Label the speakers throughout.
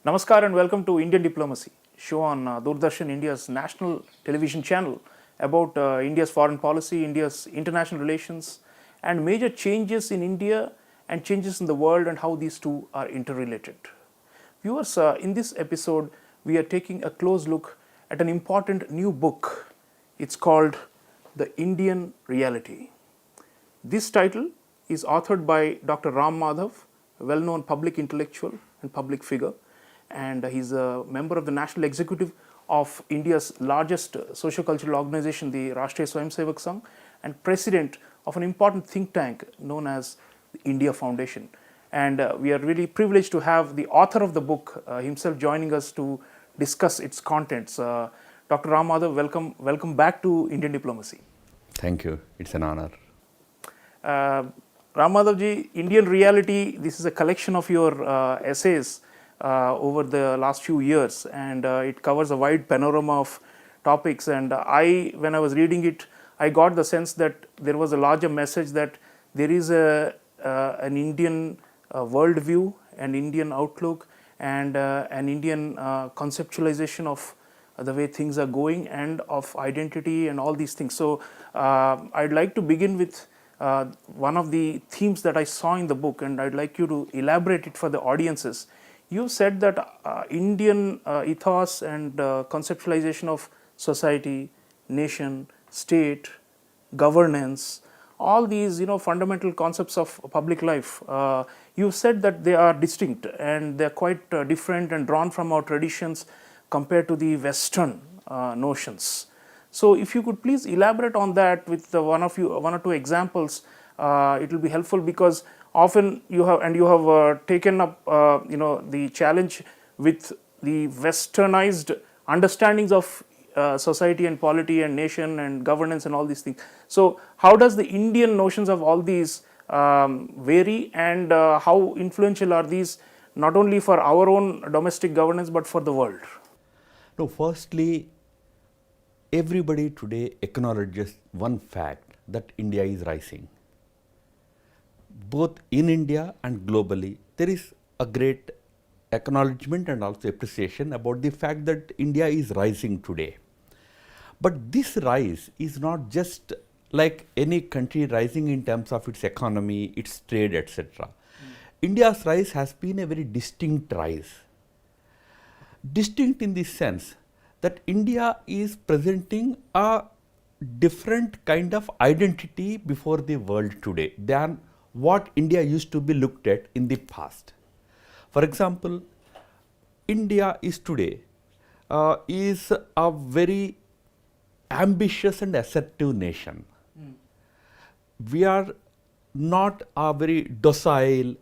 Speaker 1: Namaskar and welcome to Indian Diplomacy, show on Doordarshan, India's national television channel about India's foreign policy, India's international relations, and major changes in India and changes in the world and how these two are interrelated. Viewers, in this episode, we are taking a close look at an important new book. It's called The Indian Reality. This title is authored by Dr. Ram Madhav, a well-known public intellectual and public figure, and he's a member of the National Executive of India's largest socio-cultural organization, the Rashtriya Swayamsevak Sangh, and president of an important think tank known as the India Foundation. And we are really privileged to have the author of the book himself joining us to discuss its contents. Dr. Ram Madhav, welcome back to Indian Diplomacy.
Speaker 2: Thank you. It's an honor.
Speaker 1: Ram Madhav ji, Indian Reality, this is a collection of your essays over the last few years, and it covers a wide panorama of topics. And when I was reading it, I got the sense that there was a larger message that there is an Indian worldview, an Indian outlook, and an Indian conceptualization of the way things are going and of identity and all these things. So I'd like to begin with one of the themes that I saw in the book, and I'd like you to elaborate it for the audiences. You said that Indian ethos and conceptualization of society, nation, state, governance, all these fundamental concepts of public life, you said that they are distinct and they are quite different and drawn from our traditions compared to the Western notions. So if you could please elaborate on that with one or two examples, it will be helpful, because often you have taken up the challenge with the westernized understandings of society and polity and nation and governance and all these things. So how does the Indian notions of all these vary, and how influential are these not only for our own domestic governance but for the world?
Speaker 2: No, firstly, everybody today acknowledges one fact, that India is rising. Both in India and globally, there is a great acknowledgement and also appreciation about the fact that India is rising today. But this rise is not just like any country rising in terms of its economy, its trade, etc. India's rise has been a very distinct rise. Distinct in the sense that India is presenting a different kind of identity before the world today than what India used to be looked at in the past. For example, India is today is a very ambitious and assertive nation. We are not a very docile,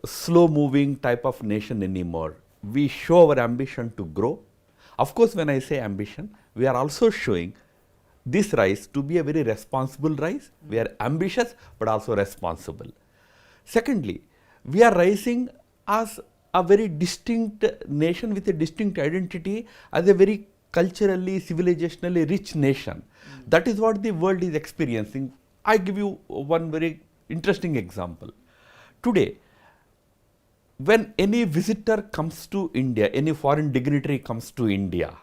Speaker 2: slow-moving type of nation anymore. We show our ambition to grow. Of course, when I say ambition, we are also showing this rise to be a very responsible rise. We are ambitious but also responsible. Secondly, we are rising as a very distinct nation with a distinct identity, as a very culturally, civilizationally rich nation. That is what the world is experiencing. I give you one very interesting example. Today, when any visitor comes to India, any foreign dignitary comes to India,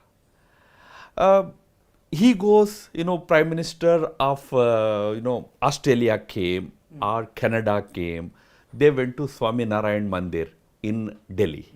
Speaker 2: he goes, Prime Minister of, Australia came or Canada came. They went to Swami Narayan Mandir in Delhi.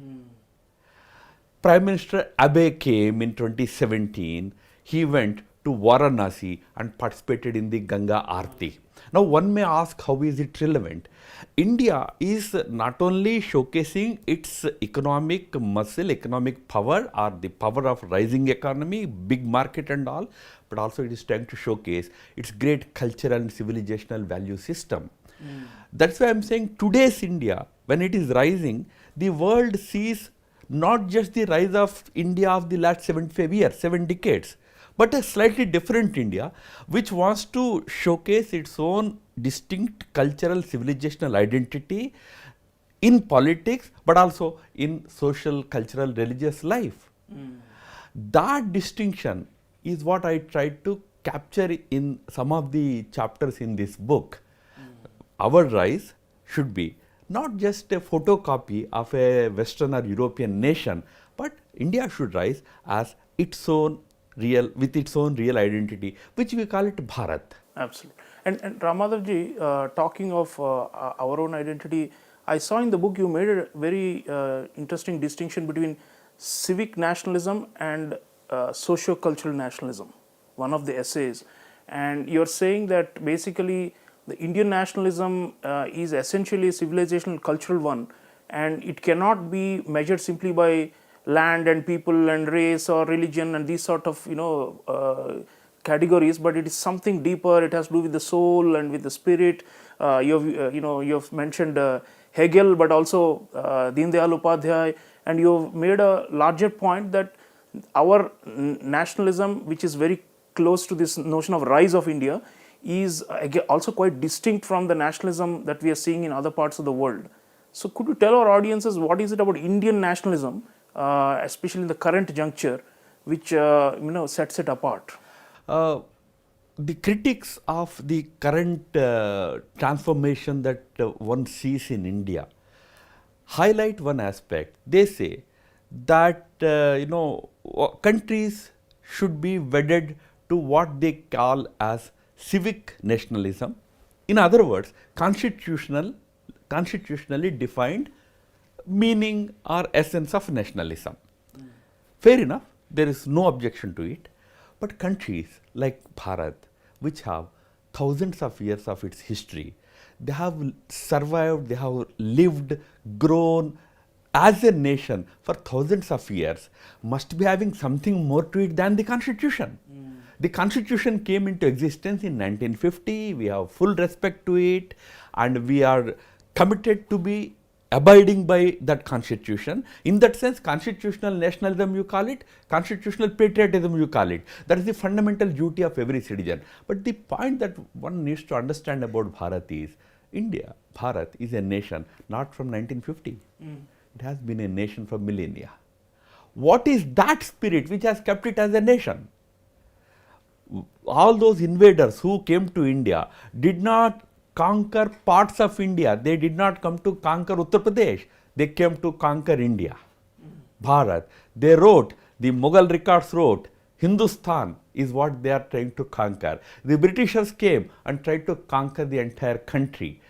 Speaker 2: Prime Minister Abe came in 2017. He went to Varanasi and participated in the Ganga Aarti. Now one may ask, how is it relevant? India is not only showcasing its economic muscle, economic power, or the power of rising economy, big market and all, but also it is trying to showcase its great cultural and civilizational value system. That's why I'm saying today's India, when it is rising, the world sees not just the rise of India of the last 75 years, 7 decades, but a slightly different India, which wants to showcase its own distinct cultural, civilizational identity in politics, but also in social, cultural, religious life. That distinction is what I tried to capture in some of the chapters in this book. Our rise should be not just a photocopy of a Western or European nation, but India should rise as its own with its own real identity, which we call it Bharat.
Speaker 1: Absolutely. And Ramadhavji, talking of our own identity, I saw in the book you made a very interesting distinction between civic nationalism and socio-cultural nationalism, one of the essays. And you're saying that basically the Indian nationalism is essentially a civilizational cultural one, and it cannot be measured simply by land and people and race or religion and these sort of categories, but it is something deeper. It has to do with the soul and with the spirit. You've mentioned Hegel, but also Deen Dayal Upadhyay, and you've made a larger point that our nationalism, which is very close to this notion of rise of India, is also quite distinct from the nationalism that we are seeing in other parts of the world. So could you tell our audiences what is it about Indian nationalism, especially in the current juncture, which sets it apart?
Speaker 2: The critics of the current transformation that one sees in India highlight one aspect. They say that countries should be wedded to what they call as civic nationalism. In other words, constitutionally defined meaning or essence of nationalism. Fair enough, there is no objection to it. But countries like Bharat, which have thousands of years of its history, they have survived, they have lived, grown as a nation for thousands of years, must be having something more to it than the constitution. The constitution came into existence in 1950, we have full respect to it, and we are committed to be abiding by that constitution. In that sense, constitutional nationalism you call it, constitutional patriotism you call it. That is the fundamental duty of every citizen. But the point that one needs to understand about Bharat is, Bharat is a nation not from 1950. It has been a nation for millennia. What is that spirit which has kept it as a nation? All those invaders who came to India did not conquer parts of India. They did not come to conquer Uttar Pradesh. They came to conquer India, Bharat. They wrote, the Mughal records wrote, Hindustan is what they are trying to conquer. The Britishers came and tried to conquer the entire country.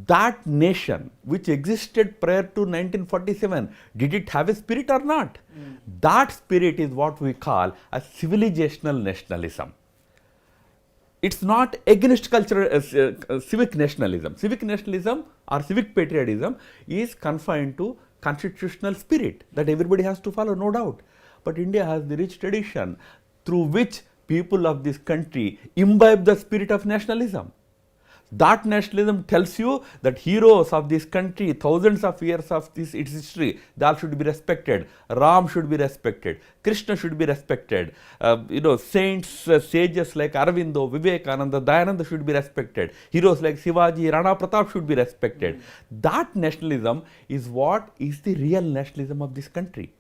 Speaker 2: That nation which existed prior to 1947, did it have a spirit or not? That spirit is what we call a civilizational nationalism. It's not against cultural civic nationalism. Civic nationalism or civic patriotism is confined to constitutional spirit that everybody has to follow, no doubt. But India has the rich tradition through which people of this country imbibe the spirit of nationalism. That nationalism tells you that heroes of this country, thousands of years of its history, they all should be respected. Ram should be respected. Krishna should be respected. Saints, sages like Aravindo, Vivekananda, Dayananda should be respected. Heroes like Shivaji, Rana Pratap should be respected. That nationalism is what is the real nationalism of this country.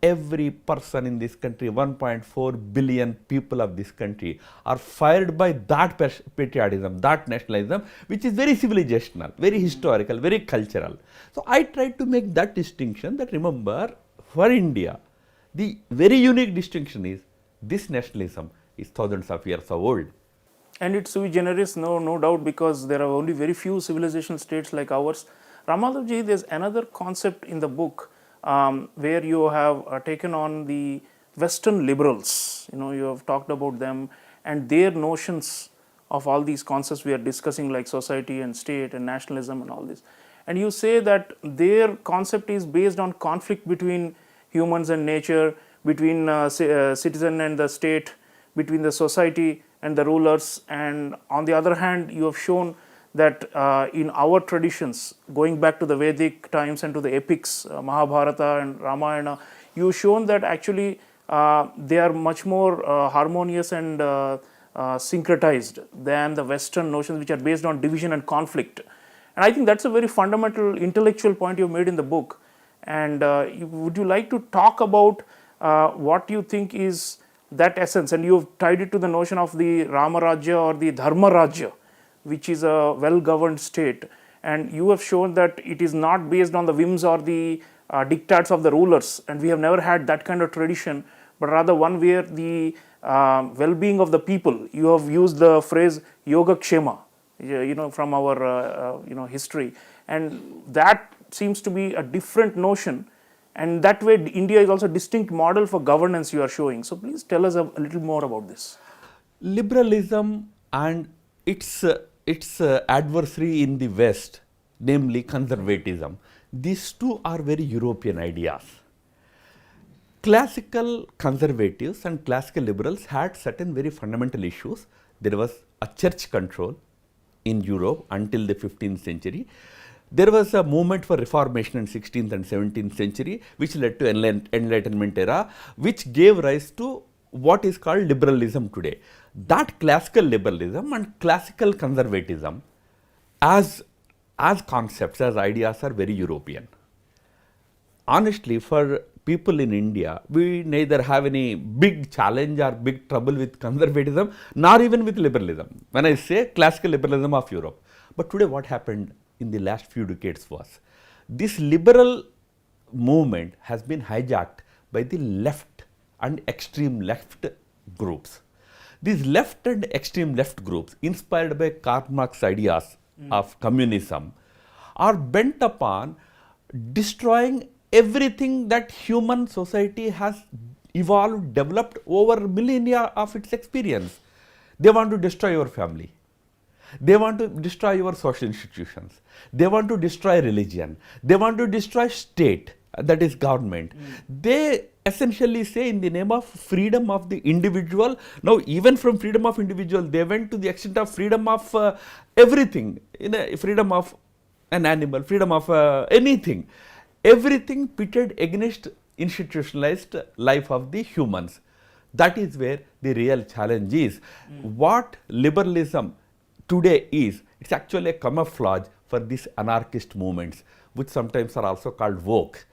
Speaker 2: Every person in this country, 1.4 billion people of this country, are fired by that patriotism, that nationalism, which is very civilizational, very historical, very cultural. So I tried to make that distinction, that remember, for India, the very unique distinction is this nationalism is thousands of years old.
Speaker 1: And it's sui generis, no doubt, because there are only very few civilizational states like ours. Ramadhavji, there's another concept in the book where you have taken on the Western liberals. You have talked about them and their notions of all these concepts we are discussing, like society and state and nationalism and all this. And you say that their concept is based on conflict between humans and nature, between citizen and the state, between the society and the rulers. And on the other hand, you have shown that in our traditions, going back to the Vedic times and to the epics, Mahabharata and Ramayana, you've shown that actually they are much more harmonious and syncretized than the Western notions, which are based on division and conflict. And I think that's a very fundamental intellectual point you made in the book. And would you like to talk about what you think is that essence? And you've tied it to the notion of the Rama Rajya or the Dharma Rajya, which is a well-governed state. and you have shown that it is not based on the whims or the diktats of the rulers, and we have never had that kind of tradition, but rather one where the well-being of the people. You have used the phrase yoga kshema, from our history, and that seems to be a different notion, and that way India is also a distinct model for governance you are showing. So please tell us a little more about this.
Speaker 2: Liberalism and its adversary in the West, namely conservatism, these two are very European ideas. Classical conservatives and classical liberals had certain very fundamental issues. There was a church control in Europe until the 15th century. There was a movement for reformation in 16th and 17th century, which led to Enlightenment era, which gave rise to what is called liberalism today. That classical liberalism and classical conservatism as concepts, as ideas, are very European. Honestly, for people in India, we neither have any big challenge or big trouble with conservatism, nor even with liberalism. When I say classical liberalism of Europe. But today what happened in the last few decades was, this liberal movement has been hijacked by the left and extreme left groups. These left and extreme left groups, inspired by Karl Marx ideas of communism, are bent upon destroying everything that human society has evolved, developed over millennia of its experience. They want to destroy your family. They want to destroy your social institutions. They want to destroy religion. They want to destroy state, that is government. They essentially say, in the name of freedom of the individual, now even from freedom of individual, they went to the extent of freedom of everything, freedom of an animal, freedom of anything. Everything pitted against institutionalized life of the humans. That is where the real challenge is. What liberalism today is, it's actually a camouflage for these anarchist movements, which sometimes are also called woke.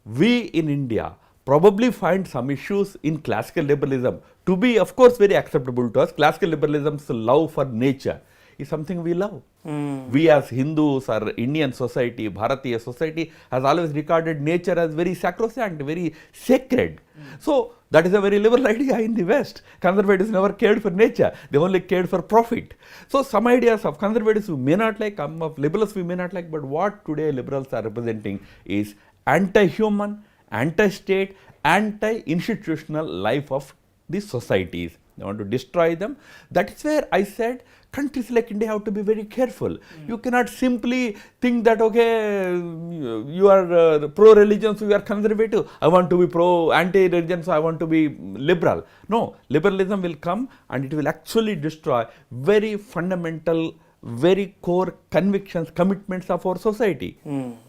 Speaker 2: We in India probably find some issues in classical liberalism to be, of course, very acceptable to us. Classical liberalism's love for nature is something we love. We as Hindus or Indian society, Bharatiya society has always regarded nature as very sacrosanct, very sacred. So that is a very liberal idea in the West. Conservatives never cared for nature, they only cared for profit. So some ideas of conservatives we may not like, some of liberals we may not like, but what today liberals are representing is anti-human, anti-state, anti-institutional life of these societies. They want to destroy them. That is where I said countries like India have to be very careful. You cannot simply think that, okay, you are pro-religion, so you are conservative. I want to be anti-religion, so I want to be liberal. No, liberalism will come and it will actually destroy very fundamental, very core convictions, commitments of our society.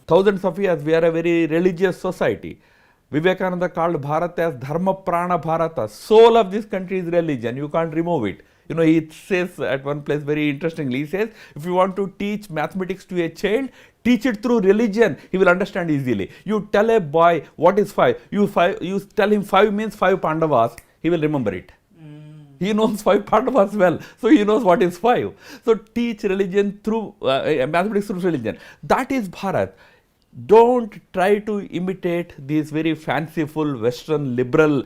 Speaker 2: Thousands of years, we are a very religious society. Vivekananda called Bharat as Dharma Prana Bharata. Soul of this country is religion. You can't remove it. He says at one place very interestingly, he says, if you want to teach mathematics to a child, teach it through religion. He will understand easily. You tell a boy what is 5. You tell him 5 means 5 Pandavas. He will remember it. He knows 5 Pandavas well, so he knows what is 5. So teach religion through mathematics through religion. That is Bharat. Don't try to imitate these very fanciful Western liberal,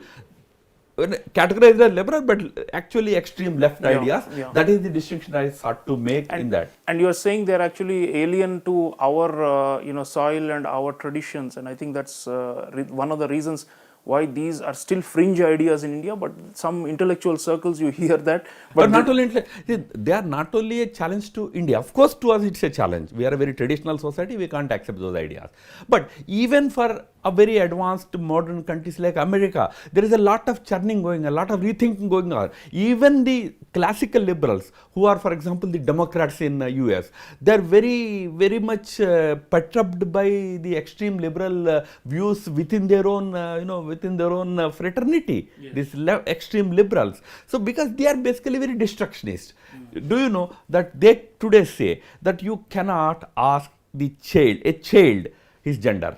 Speaker 2: categorized as liberal, but actually extreme left ideas. That is the distinction I sought to make in that.
Speaker 1: And you are saying they are actually alien to our soil and our traditions, and I think that's one of the reasons why these are still fringe ideas in India, but some intellectual circles you hear that.
Speaker 2: But not only, they are not only a challenge to India. Of course, to us it's a challenge. We are a very traditional society, we can't accept those ideas. But even for a very advanced modern countries like America, there is a lot of churning going on, a lot of rethinking going on. Even the classical liberals, who are, for example, the Democrats in US, they are very, very much perturbed by the extreme liberal views within their own, fraternity. These extreme liberals. So because they are basically very destructionist. Do you know that they today say that you cannot ask a child his gender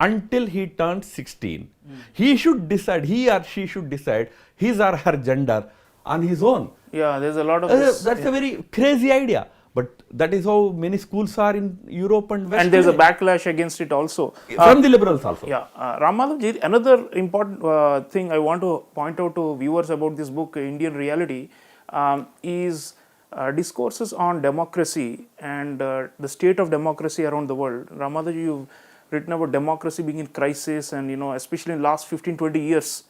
Speaker 2: until he turns 16. He should decide, he or she should decide his or her gender on his own.
Speaker 1: Yeah, there's a lot of this.
Speaker 2: That's a very crazy idea. But that is how many schools are in Europe and West.
Speaker 1: And there's a
Speaker 2: today.
Speaker 1: backlash against it also.
Speaker 2: From the liberals also.
Speaker 1: Yeah, Ram Madhav ji, another important thing I want to point out to viewers about this book, Indian Reality, is discourses on democracy and the state of democracy around the world. Ram Madhav ji, you've written about democracy being in crisis, and especially in last 15-20 years,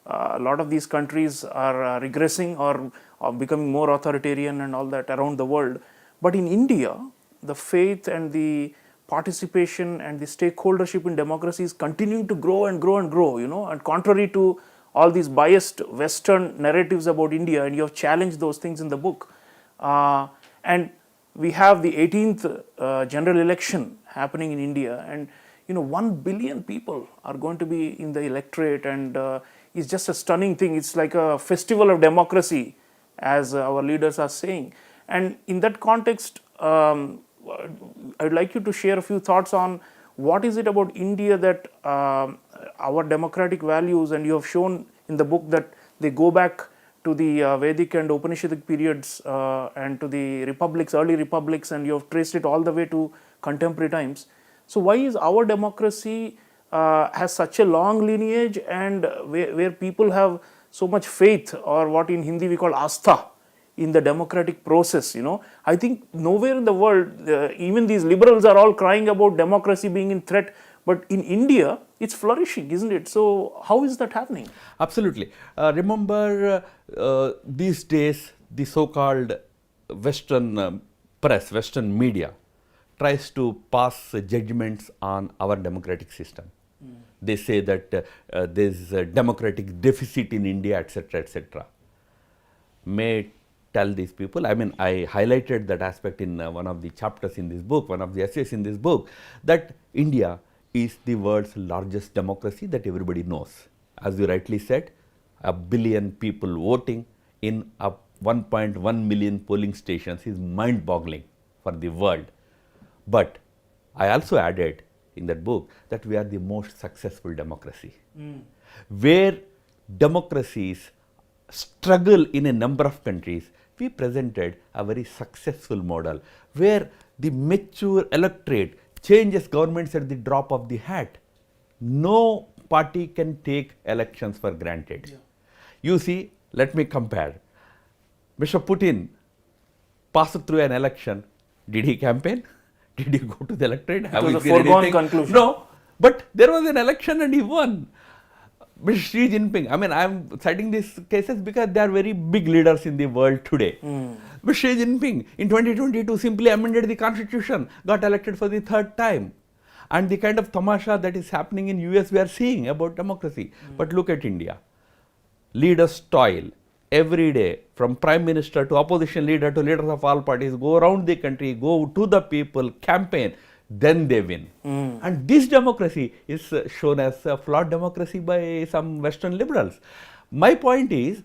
Speaker 1: a lot of these countries are regressing or becoming more authoritarian and all that around the world. But in India, the faith and the participation and the stakeholdership in democracy is continuing to grow and grow and grow, and contrary to all these biased Western narratives about India, and you have challenged those things in the book. And we have the 18th general election happening in India, and 1 billion people are going to be in the electorate, and it's just a stunning thing. It's like a festival of democracy, as our leaders are saying. And in that context, I'd like you to share a few thoughts on what is it about India that our democratic values, and you have shown in the book that they go back to the Vedic and Upanishadic periods and to the republics, early republics, and you have traced it all the way to contemporary times. So why is our democracy has such a long lineage, and where people have so much faith, or what in Hindi we call astha, in the democratic process? I think nowhere in the world, even these liberals are all crying about democracy being in threat, but in India it's flourishing, isn't it? So how is that happening?
Speaker 2: Absolutely. Remember, these days the so-called Western press, Western media tries to pass judgments on our democratic system. They say that there is a democratic deficit in India, etc., etc. May tell these people, I mean, I highlighted that aspect in one of the chapters in this book, one of the essays in this book, that India is the world's largest democracy that everybody knows. As you rightly said, 1 billion people voting in 1.1 million polling stations is mind-boggling for the world. But I also added in that book that we are the most successful democracy. Where democracies struggle in a number of countries, we presented a very successful model where the mature electorate changes governments at the drop of the hat. No party can take elections for granted. Yeah. You see, let me compare. Mr. Putin passed through an election. Did he campaign? Did he go to the electorate?
Speaker 1: It was a foregone conclusion.
Speaker 2: No, but there was an election and he won. Mr. Xi Jinping, I mean, I am citing these cases because they are very big leaders in the world today. Mr. Xi Jinping in 2022 simply amended the constitution, got elected for the 3rd time. And the kind of tamasha that is happening in US we are seeing about democracy. But look at India. Leaders toil every day, from prime minister to opposition leader to leaders of all parties, go around the country, go to the people, campaign, then they win. And this democracy is shown as a flawed democracy by some Western liberals. My point is,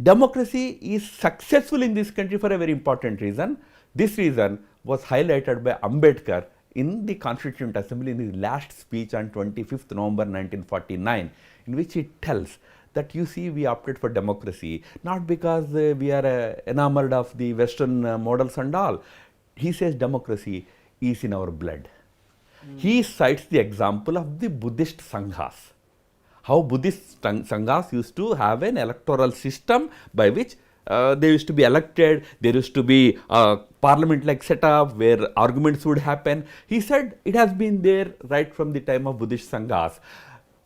Speaker 2: democracy is successful in this country for a very important reason. This reason was highlighted by Ambedkar in the Constituent Assembly in his last speech on 25th November 1949, in which he tells that, you see, we opted for democracy not because we are enamored of the Western models and all. He says democracy is in our blood. He cites the example of the Buddhist Sanghas. How Buddhist Sanghas used to have an electoral system by which they used to be elected, there used to be a parliament-like setup where arguments would happen. He said it has been there right from the time of Buddhist Sanghas.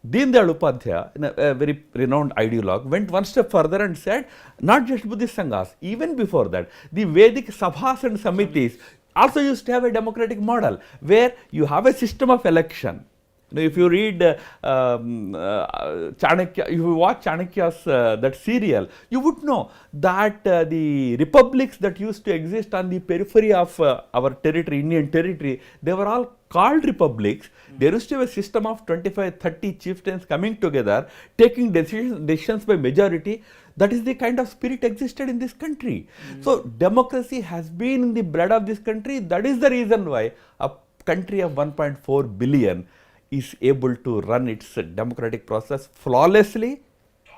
Speaker 2: Deen Dayal Upadhyaya, a very renowned ideologue, went one step further and said, not just Buddhist Sanghas, even before that, the Vedic Sabhas and Samitis also used to have a democratic model where you have a system of election. If you read Chanakya, if you watch Chanakya's that serial, you would know that the republics that used to exist on the periphery of our territory, Indian territory, they were all called republics. There used to be a system of 25-30 chieftains coming together, taking decisions by majority. That is the kind of spirit existed in this country. So democracy has been in the blood of this country. That is the reason why a country of 1.4 billion is able to run its democratic process flawlessly,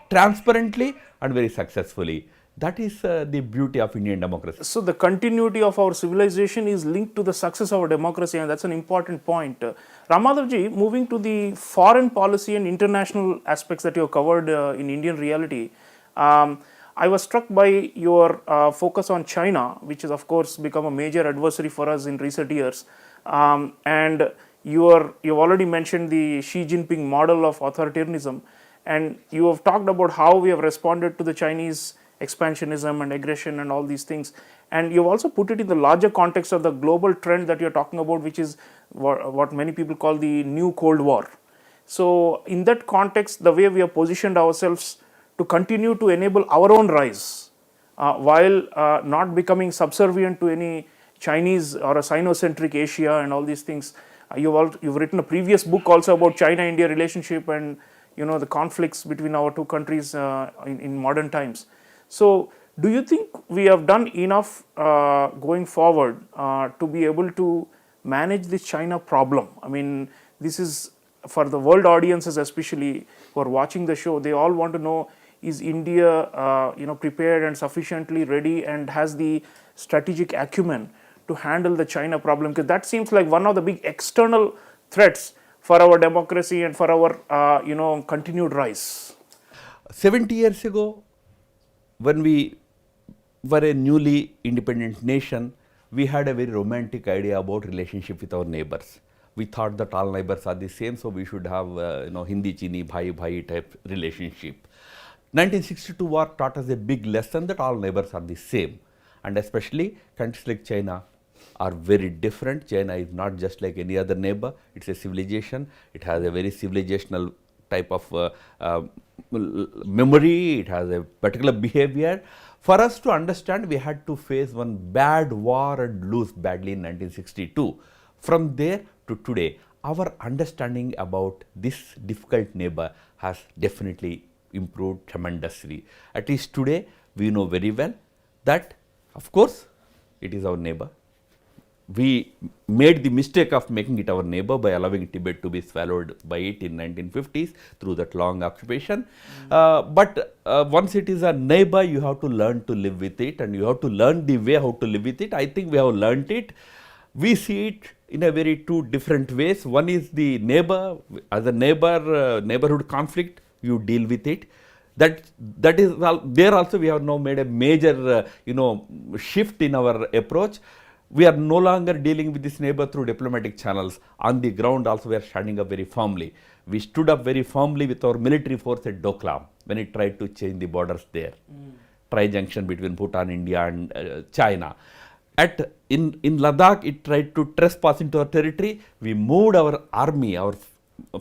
Speaker 2: transparently, and very successfully. That is the beauty of Indian democracy.
Speaker 1: So the continuity of our civilization is linked to the success of our democracy, and that's an important point. Ramadhavji, moving to the foreign policy and international aspects that you have covered in Indian reality, I was struck by your focus on China, which has of course become a major adversary for us in recent years. And you've already mentioned the Xi Jinping model of authoritarianism, and you have talked about how we have responded to the Chinese expansionism and aggression and all these things, and you've also put it in the larger context of the global trend that you're talking about, which is what many people call the new Cold War. So in that context, the way we have positioned ourselves to continue to enable our own rise while not becoming subservient to any Chinese or a Sino-centric Asia and all these things. You've written a previous book also about China-India relationship and the conflicts between our two countries in modern times. So do you think we have done enough going forward to be able to manage this China problem? I mean, this is for the world audiences especially who are watching the show, they all want to know, is India prepared and sufficiently ready and has the strategic acumen to handle the China problem? Because that seems like one of the big external threats for our democracy and for our continued rise.
Speaker 2: 70 years ago, when we were a newly independent nation, we had a very romantic idea about relationship with our neighbors. We thought that all neighbors are the same, so we should have Hindi chini bhai bhai type relationship. 1962 war taught us a big lesson that all neighbors are the same, and especially countries like China are very different. China is not just like any other neighbor. It's a civilization. It has a very civilizational type of memory. It has a particular behavior. For us to understand, we had to face one bad war and lose badly in 1962. From there to today, our understanding about this difficult neighbor has definitely improved tremendously. At least today, we know very well that, of course, it is our neighbor. We made the mistake of making it our neighbor by allowing Tibet to be swallowed by it in 1950s through that long occupation. But once it is a neighbor, you have to learn to live with it, and you have to learn the way how to live with it. I think we have learned it. We see it in a very two different ways. One is the neighbor, as a neighborhood conflict, you deal with it. That is there also we have now made a major shift in our approach. We are no longer dealing with this neighbor through diplomatic channels. On the ground also we are standing up very firmly. We stood up very firmly with our military force at Doklam when it tried to change the borders there. Tri-junction between Bhutan, India and China. In Ladakh, it tried to trespass into our territory. We moved our army, our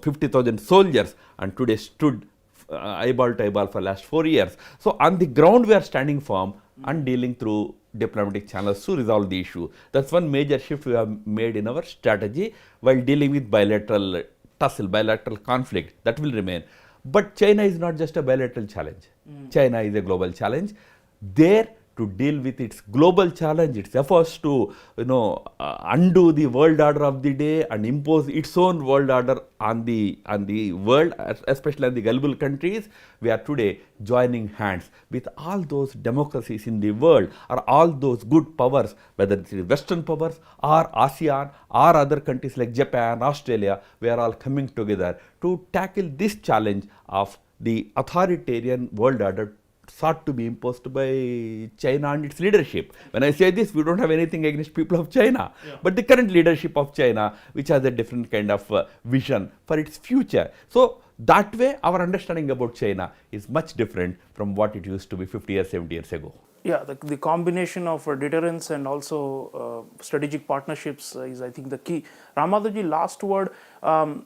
Speaker 2: 50,000 soldiers, and today stood eyeball to eyeball for last 4 years. So on the ground we are standing firm and dealing through diplomatic channels to resolve the issue. That's one major shift we have made in our strategy while dealing with bilateral tussle, bilateral conflict. That will remain. But China is not just a bilateral challenge. China is a global challenge. There, to deal with its global challenge, its efforts to undo the world order of the day and impose its own world order on the world, especially on the gullible countries, we are today joining hands with all those democracies in the world, or all those good powers, whether it is Western powers or ASEAN or other countries like Japan, Australia. We are all coming together to tackle this challenge of the authoritarian world order sought to be imposed by China and its leadership. When I say this, we don't have anything against people of China, but the current leadership of China, which has a different kind of vision for its future. So that way, our understanding about China is much different from what it used to be 50 years, 70 years ago.
Speaker 1: Yeah, the combination of deterrence and also strategic partnerships is, I think, the key. Ramadhavji, last word.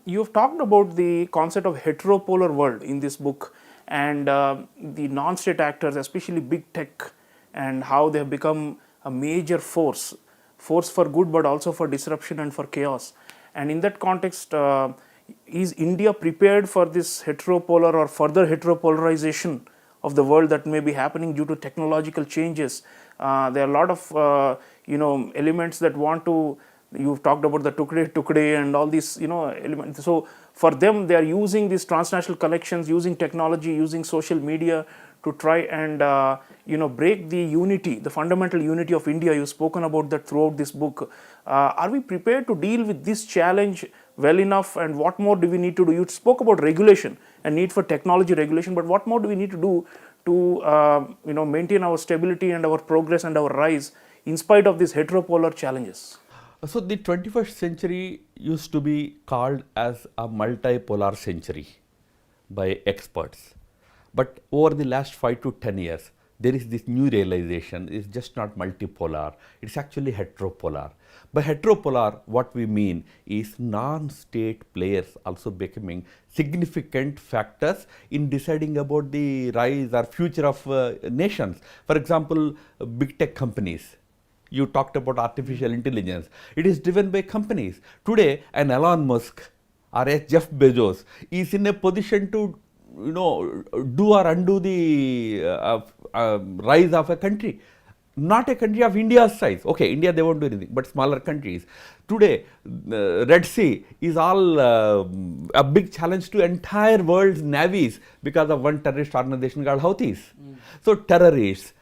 Speaker 1: You've talked about the concept of heteropolar world in this book, and the non-state actors, especially big tech, and how they have become a major force for good, but also for disruption and for chaos. And in that context, is India prepared for this heteropolar or further heteropolarization of the world that may be happening due to technological changes? There are a lot of elements that want to. You've talked about the tukde and all these elements. So for them, they are using these transnational collections, using technology, using social media to try and break the unity, the fundamental unity of India. You've spoken about that throughout this book. Are we prepared to deal with this challenge well enough, and what more do we need to do? You spoke about regulation and need for technology regulation, but what more do we need to do to maintain our stability and our progress and our rise in spite of these heteropolar challenges?
Speaker 2: So the 21st century used to be called as a multipolar century by experts. But over the last 5 to 10 years, there is this new realization, it's just not multipolar, it's actually heteropolar. By heteropolar, what we mean is non-state players also becoming significant factors in deciding about the rise or future of nations. For example, big tech companies. You talked about artificial intelligence. It is driven by companies. Today, an Elon Musk or a Jeff Bezos is in a position to do or undo the rise of a country. Not a country of India's size. Okay, India, they won't do anything, but smaller countries. Today, Red Sea is all a big challenge to entire world's navies because of one terrorist organization called Houthis. So terrorists,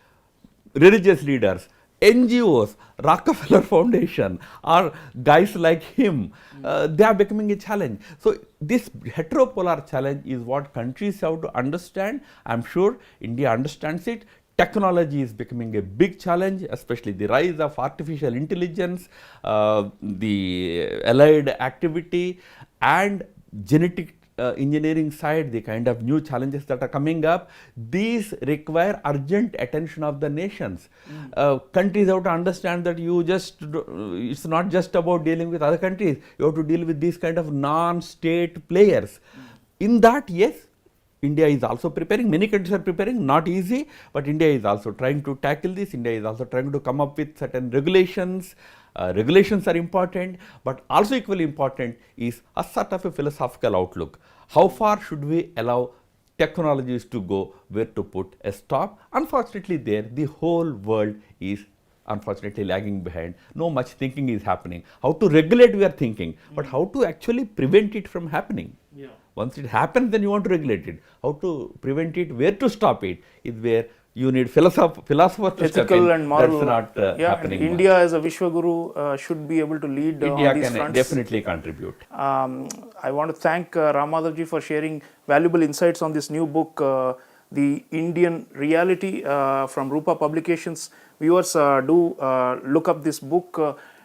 Speaker 2: religious leaders, NGOs, Rockefeller Foundation, or guys like him, they are becoming a challenge. So this heteropolar challenge is what countries have to understand. I'm sure India understands it. Technology is becoming a big challenge, especially the rise of artificial intelligence, the allied activity, and genetic engineering side, the kind of new challenges that are coming up. These require urgent attention of the nations. Countries have to understand that it's not just about dealing with other countries, you have to deal with these kind of non-state players. In that, yes, India is also preparing, many countries are preparing, not easy, but India is also trying to tackle this. India is also trying to come up with certain regulations. Regulations are important, but also equally important is a sort of a philosophical outlook. How far should we allow technologies to go, where to put a stop? Unfortunately, there the whole world is unfortunately lagging behind. No much thinking is happening. How to regulate, we are thinking, but how to actually prevent it from happening?
Speaker 1: Yeah.
Speaker 2: Once it happens, then you want to regulate it. How to prevent it, where to stop it, is where you need philosophers to step in.
Speaker 1: Ethical and moral.
Speaker 2: That's not happening.
Speaker 1: And India as a Vishwaguru should be able to lead
Speaker 2: India
Speaker 1: on these
Speaker 2: can
Speaker 1: fronts.
Speaker 2: definitely contribute.
Speaker 1: I want to thank Ram Madhav ji for sharing valuable insights on this new book, The Indian Reality, from Rupa Publications. Viewers, do look up this book.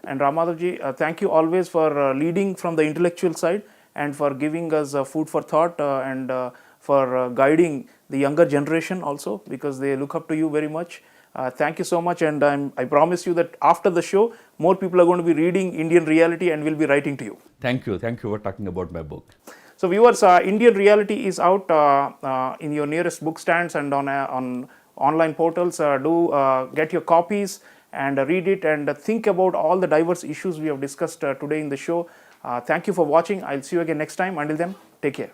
Speaker 1: And Ram Madhav ji, thank you always for leading from the intellectual side and for giving us food for thought and for guiding the younger generation also, because they look up to you very much. Thank you so much, and I promise you that after the show, more people are going to be reading Indian Reality and will be writing to you.
Speaker 2: Thank you for talking about my book.
Speaker 1: So viewers, Indian Reality is out in your nearest book stands and on online portals. Do get your copies and read it and think about all the diverse issues we have discussed today in the show. Thank you for watching. I'll see you again next time. Until then, take care.